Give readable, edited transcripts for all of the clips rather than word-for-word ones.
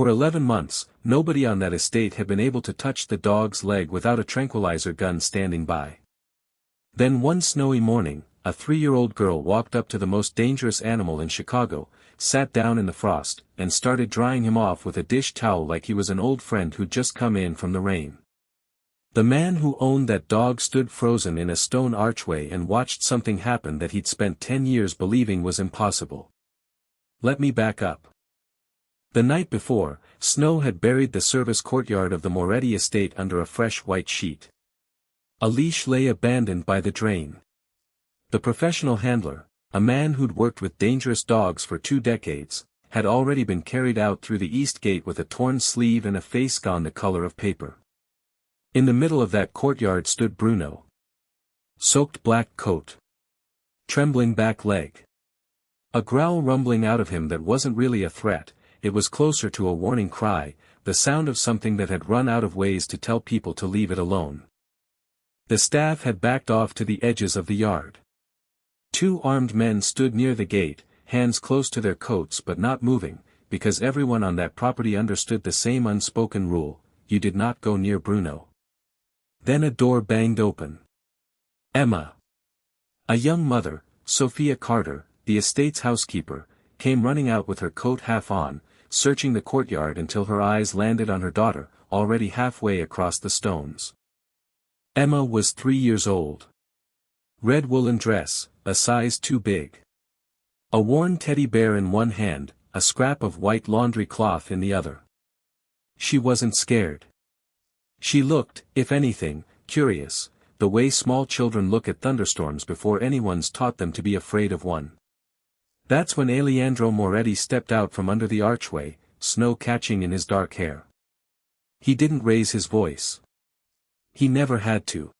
For 11 months, nobody on that estate had been able to touch the dog's leg without a tranquilizer gun standing by. Then one snowy morning, a 3-year-old girl walked up to the most dangerous animal in Chicago, sat down in the frost, and started drying him off with a dish towel like he was an old friend who'd just come in from the rain. The man who owned that dog stood frozen in a stone archway and watched something happen that he'd spent 10 years believing was impossible. Let me back up. The night before, snow had buried the service courtyard of the Moretti estate under a fresh white sheet. A leash lay abandoned by the drain. The professional handler, a man who'd worked with dangerous dogs for 2 decades, had already been carried out through the east gate with a torn sleeve and a face gone the color of paper. In the middle of that courtyard stood Bruno. Soaked black coat. Trembling back leg. A growl rumbling out of him that wasn't really a threat, it was closer to a warning cry, the sound of something that had run out of ways to tell people to leave it alone. The staff had backed off to the edges of the yard. 2 armed men stood near the gate, hands close to their coats but not moving, because everyone on that property understood the same unspoken rule: you did not go near Bruno. Then a door banged open. Emma, a young mother, Sophia Carter, the estate's housekeeper, came running out with her coat half on, searching the courtyard until her eyes landed on her daughter, already halfway across the stones. Emma was 3 years old. Red woolen dress, a size too big. A worn teddy bear in one hand, a scrap of white laundry cloth in the other. She wasn't scared. She looked, if anything, curious, the way small children look at thunderstorms before anyone's taught them to be afraid of one. That's when Alejandro Moretti stepped out from under the archway, snow catching in his dark hair. He didn't raise his voice. He never had to.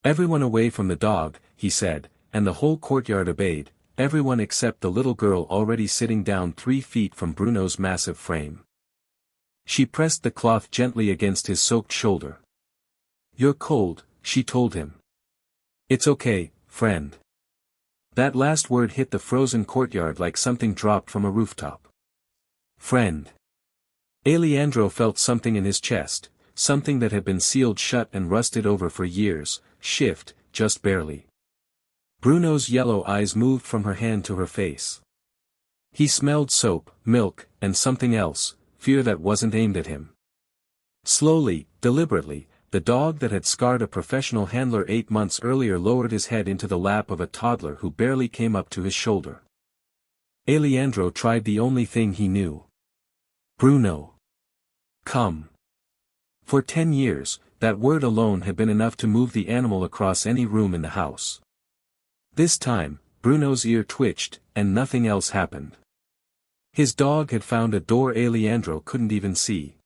"Everyone away from the dog," he said, and the whole courtyard obeyed, everyone except the little girl already sitting down 3 feet from Bruno's massive frame. She pressed the cloth gently against his soaked shoulder. "You're cold," she told him. "It's okay, friend." That last word hit the frozen courtyard like something dropped from a rooftop. Friend. Alejandro felt something in his chest, something that had been sealed shut and rusted over for years, shift, just barely. Bruno's yellow eyes moved from her hand to her face. He smelled soap, milk, and something else, fear that wasn't aimed at him. Slowly, deliberately, the dog that had scarred a professional handler 8 months earlier lowered his head into the lap of a toddler who barely came up to his shoulder. Alejandro tried the only thing he knew. "Bruno. Come." For 10 years, that word alone had been enough to move the animal across any room in the house. This time, Bruno's ear twitched, and nothing else happened. His dog had found a door Alejandro couldn't even see.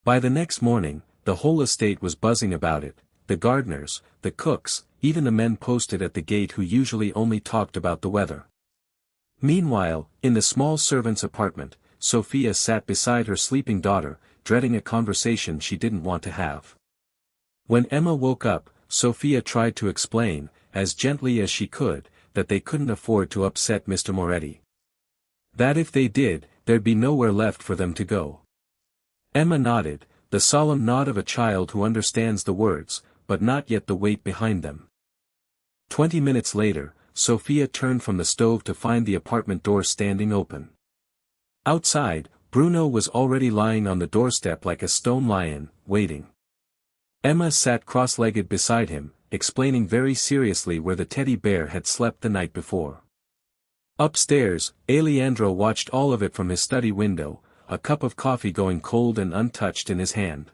By the next morning, the whole estate was buzzing about it, the gardeners, the cooks, even the men posted at the gate who usually only talked about the weather. Meanwhile, in the small servant's apartment, Sophia sat beside her sleeping daughter, dreading a conversation she didn't want to have. When Emma woke up, Sophia tried to explain, as gently as she could, that they couldn't afford to upset Mr. Moretti. That if they did, there'd be nowhere left for them to go. Emma nodded, the solemn nod of a child who understands the words, but not yet the weight behind them. 20 minutes later, Sophia turned from the stove to find the apartment door standing open. Outside, Bruno was already lying on the doorstep like a stone lion, waiting. Emma sat cross-legged beside him, explaining very seriously where the teddy bear had slept the night before. Upstairs, Alejandro watched all of it from his study window, a cup of coffee going cold and untouched in his hand.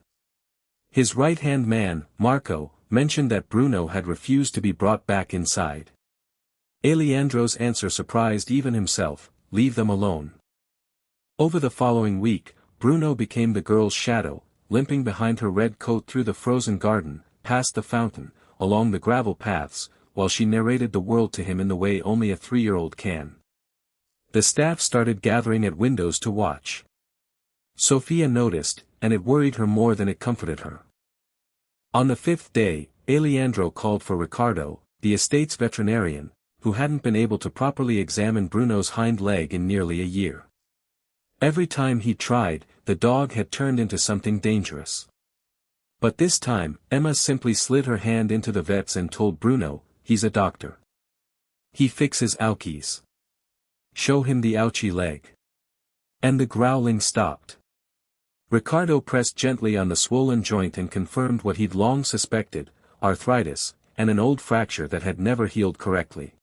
His right-hand man, Marco, mentioned that Bruno had refused to be brought back inside. Alejandro's answer surprised even himself: leave them alone. Over the following week, Bruno became the girl's shadow, limping behind her red coat through the frozen garden, past the fountain, along the gravel paths, while she narrated the world to him in the way only a 3-year-old can. The staff started gathering at windows to watch. Sophia noticed, and it worried her more than it comforted her. On the 5th day, Alejandro called for Ricardo, the estate's veterinarian, who hadn't been able to properly examine Bruno's hind leg in nearly a year. Every time he tried, the dog had turned into something dangerous. But this time, Emma simply slid her hand into the vet's and told Bruno, "He's a doctor. He fixes ouchies. Show him the ouchie leg." And the growling stopped. Ricardo pressed gently on the swollen joint and confirmed what he'd long suspected: arthritis, and an old fracture that had never healed correctly.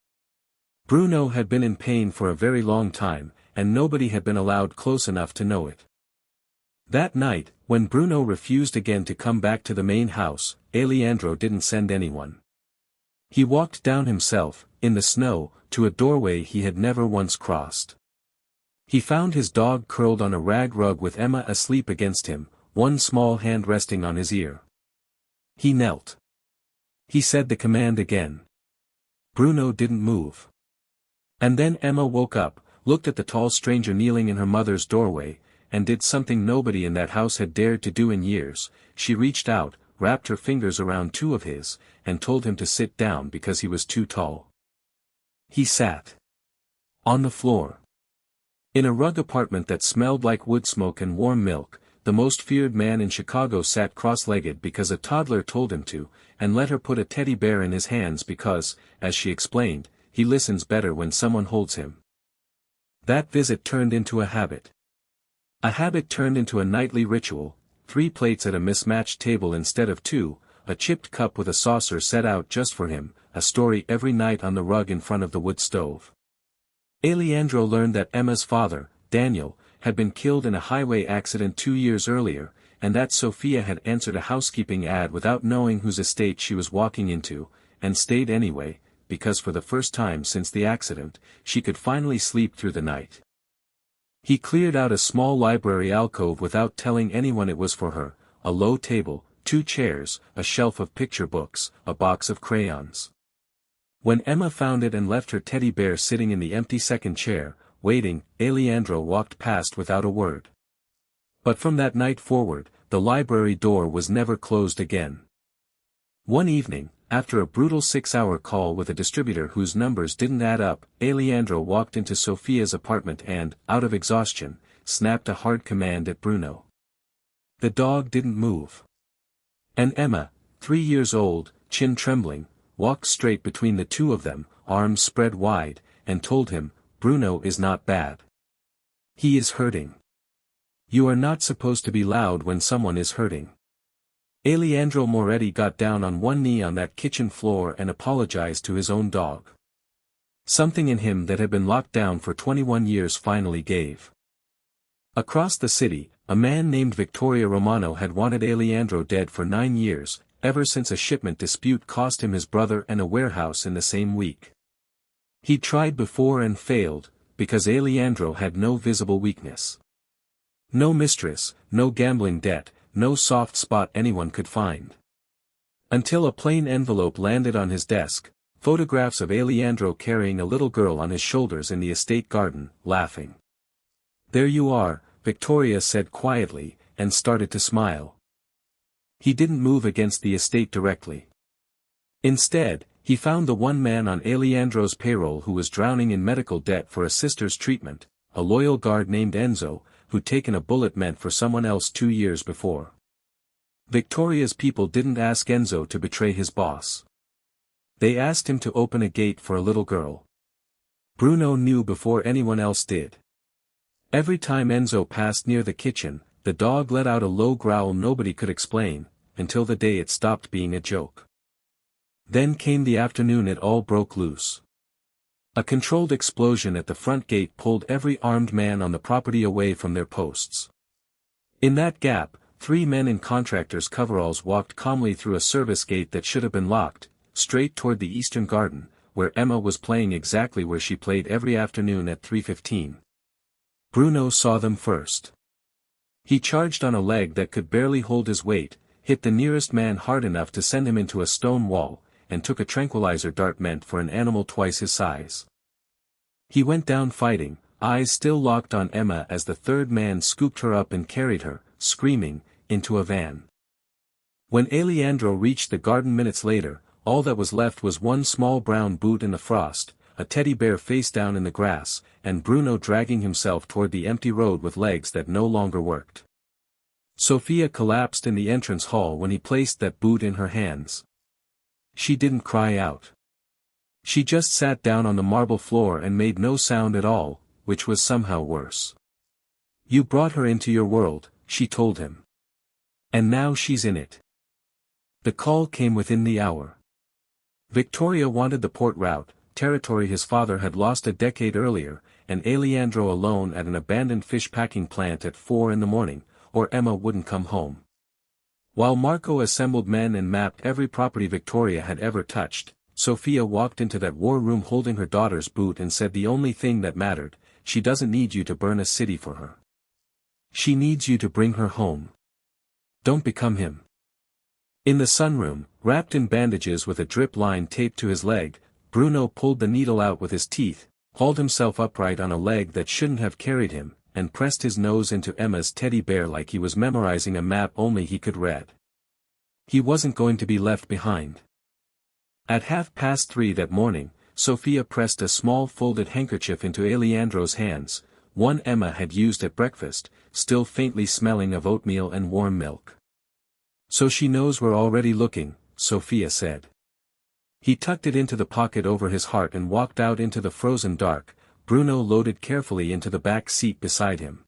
Bruno had been in pain for a very long time, and nobody had been allowed close enough to know it. That night, when Bruno refused again to come back to the main house, Alejandro didn't send anyone. He walked down himself, in the snow, to a doorway he had never once crossed. He found his dog curled on a rag rug with Emma asleep against him, one small hand resting on his ear. He knelt. He said the command again. Bruno didn't move. And then Emma woke up, looked at the tall stranger kneeling in her mother's doorway, and did something nobody in that house had dared to do in years. She reached out, wrapped her fingers around two of his, and told him to sit down because he was too tall. He sat on the floor. In a rug apartment that smelled like wood smoke and warm milk, the most feared man in Chicago sat cross-legged because a toddler told him to, and let her put a teddy bear in his hands because, as she explained, he listens better when someone holds him. That visit turned into a habit. A habit turned into a nightly ritual: 3 plates at a mismatched table instead of 2, a chipped cup with a saucer set out just for him, a story every night on the rug in front of the wood stove. Alejandro learned that Emma's father, Daniel, had been killed in a highway accident 2 years earlier, and that Sophia had answered a housekeeping ad without knowing whose estate she was walking into, and stayed anyway, because for the first time since the accident, she could finally sleep through the night. He cleared out a small library alcove without telling anyone it was for her: a low table, 2 chairs, a shelf of picture books, a box of crayons. When Emma found it and left her teddy bear sitting in the empty second chair, waiting, Alejandro walked past without a word. But from that night forward, the library door was never closed again. One evening, after a brutal 6-hour call with a distributor whose numbers didn't add up, Alejandro walked into Sophia's apartment and, out of exhaustion, snapped a hard command at Bruno. The dog didn't move. And Emma, 3 years old, chin trembling, walked straight between the two of them, arms spread wide, and told him, "Bruno is not bad. He is hurting. You are not supposed to be loud when someone is hurting." Alejandro Moretti got down on one knee on that kitchen floor and apologized to his own dog. Something in him that had been locked down for 21 years finally gave. Across the city, a man named Victoria Romano had wanted Alejandro dead for 9 years, ever since a shipment dispute cost him his brother and a warehouse in the same week. He'd tried before and failed, because Alejandro had no visible weakness. No mistress, no gambling debt, no soft spot anyone could find. Until a plain envelope landed on his desk, photographs of Alejandro carrying a little girl on his shoulders in the estate garden, laughing. "There you are," Victoria said quietly, and started to smile. He didn't move against the estate directly. Instead, he found the one man on Alejandro's payroll who was drowning in medical debt for a sister's treatment, a loyal guard named Enzo, who'd taken a bullet meant for someone else 2 years before. Victoria's people didn't ask Enzo to betray his boss. They asked him to open a gate for a little girl. Bruno knew before anyone else did. Every time Enzo passed near the kitchen, the dog let out a low growl nobody could explain, until the day it stopped being a joke. Then came the afternoon it all broke loose. A controlled explosion at the front gate pulled every armed man on the property away from their posts. In that gap, 3 men in contractors' coveralls walked calmly through a service gate that should have been locked, straight toward the eastern garden, where Emma was playing exactly where she played every afternoon at 3:15. Bruno saw them first. He charged on a leg that could barely hold his weight, hit the nearest man hard enough to send him into a stone wall, and took a tranquilizer dart meant for an animal twice his size. He went down fighting, eyes still locked on Emma as the third man scooped her up and carried her, screaming, into a van. When Alejandro reached the garden minutes later, all that was left was one small brown boot in the frost, a teddy bear face down in the grass, and Bruno dragging himself toward the empty road with legs that no longer worked. Sophia collapsed in the entrance hall when he placed that boot in her hands. She didn't cry out. She just sat down on the marble floor and made no sound at all, which was somehow worse. You brought her into your world, she told him. And now she's in it. The call came within the hour. Victoria wanted the port route, territory his father had lost a decade earlier, and Alejandro alone at an abandoned fish packing plant at 4 a.m, or Emma wouldn't come home. While Marco assembled men and mapped every property Victoria had ever touched, Sophia walked into that war room holding her daughter's boot and said the only thing that mattered: she doesn't need you to burn a city for her. She needs you to bring her home. Don't become him. In the sunroom, wrapped in bandages with a drip line taped to his leg, Bruno pulled the needle out with his teeth, hauled himself upright on a leg that shouldn't have carried him, and pressed his nose into Emma's teddy bear like he was memorizing a map only he could read. He wasn't going to be left behind. At 3:30 that morning, Sophia pressed a small folded handkerchief into Alejandro's hands, one Emma had used at breakfast, still faintly smelling of oatmeal and warm milk. So she knows we're already looking, Sophia said. He tucked it into the pocket over his heart and walked out into the frozen dark, Bruno loaded carefully into the back seat beside him.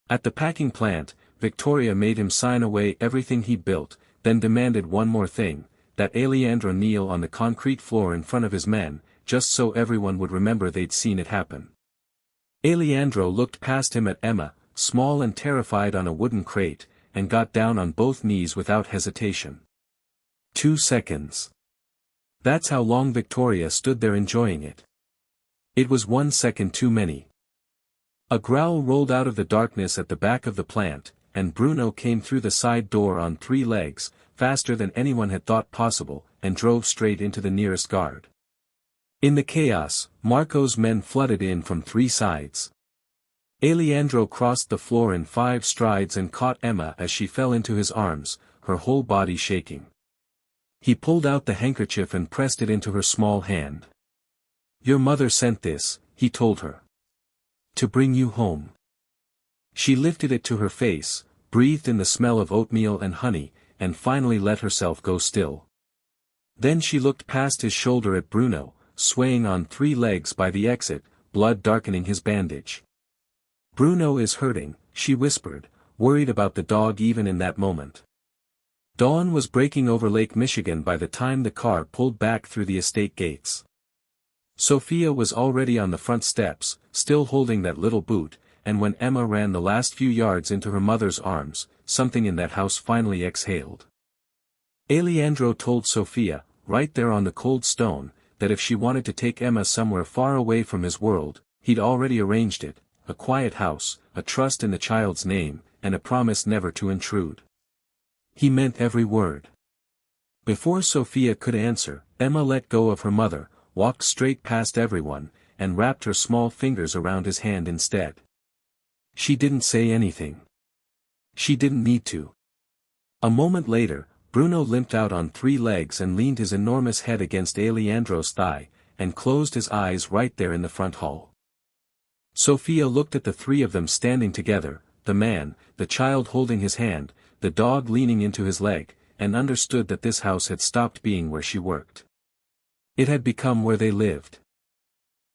At the packing plant, Victoria made him sign away everything he built, then demanded one more thing: that Alejandro kneel on the concrete floor in front of his men, just so everyone would remember they'd seen it happen. Alejandro looked past him at Emma, small and terrified on a wooden crate, and got down on both knees without hesitation. 2 seconds. That's how long Victoria stood there enjoying it. It was 1 second too many. A growl rolled out of the darkness at the back of the plant, and Bruno came through the side door on 3 legs, faster than anyone had thought possible, and drove straight into the nearest guard. In the chaos, Marco's men flooded in from 3 sides. Alejandro crossed the floor in 5 strides and caught Emma as she fell into his arms, her whole body shaking. He pulled out the handkerchief and pressed it into her small hand. Your mother sent this, he told her. To bring you home. She lifted it to her face, breathed in the smell of oatmeal and honey, and finally let herself go still. Then she looked past his shoulder at Bruno, swaying on 3 legs by the exit, blood darkening his bandage. Bruno is hurting, she whispered, worried about the dog even in that moment. Dawn was breaking over Lake Michigan by the time the car pulled back through the estate gates. Sophia was already on the front steps, still holding that little boot, and when Emma ran the last few yards into her mother's arms, something in that house finally exhaled. Alejandro told Sophia, right there on the cold stone, that if she wanted to take Emma somewhere far away from his world, he'd already arranged it: a quiet house, a trust in the child's name, and a promise never to intrude. He meant every word. Before Sophia could answer, Emma let go of her mother, walked straight past everyone, and wrapped her small fingers around his hand instead. She didn't say anything. She didn't need to. A moment later, Bruno limped out on 3 legs and leaned his enormous head against Alejandro's thigh, and closed his eyes right there in the front hall. Sophia looked at the 3 of them standing together, the man, the child holding his hand, the dog leaning into his leg, and understood that this house had stopped being where she worked. It had become where they lived.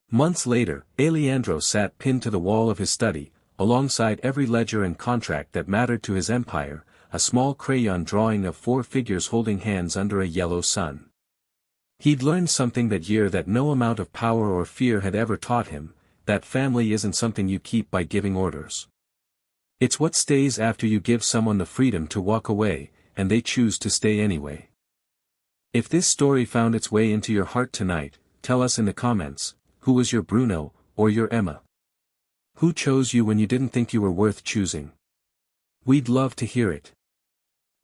Months later, Alejandro sat pinned to the wall of his study, alongside every ledger and contract that mattered to his empire, a small crayon drawing of 4 figures holding hands under a yellow sun. He'd learned something that year that no amount of power or fear had ever taught him: that family isn't something you keep by giving orders. It's what stays after you give someone the freedom to walk away, and they choose to stay anyway. If this story found its way into your heart tonight, tell us in the comments, who was your Bruno, or your Emma? Who chose you when you didn't think you were worth choosing? We'd love to hear it.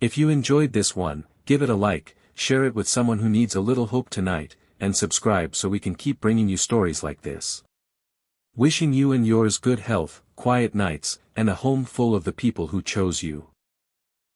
If you enjoyed this one, give it a like, share it with someone who needs a little hope tonight, and subscribe so we can keep bringing you stories like this. Wishing you and yours good health, quiet nights, and a home full of the people who chose you.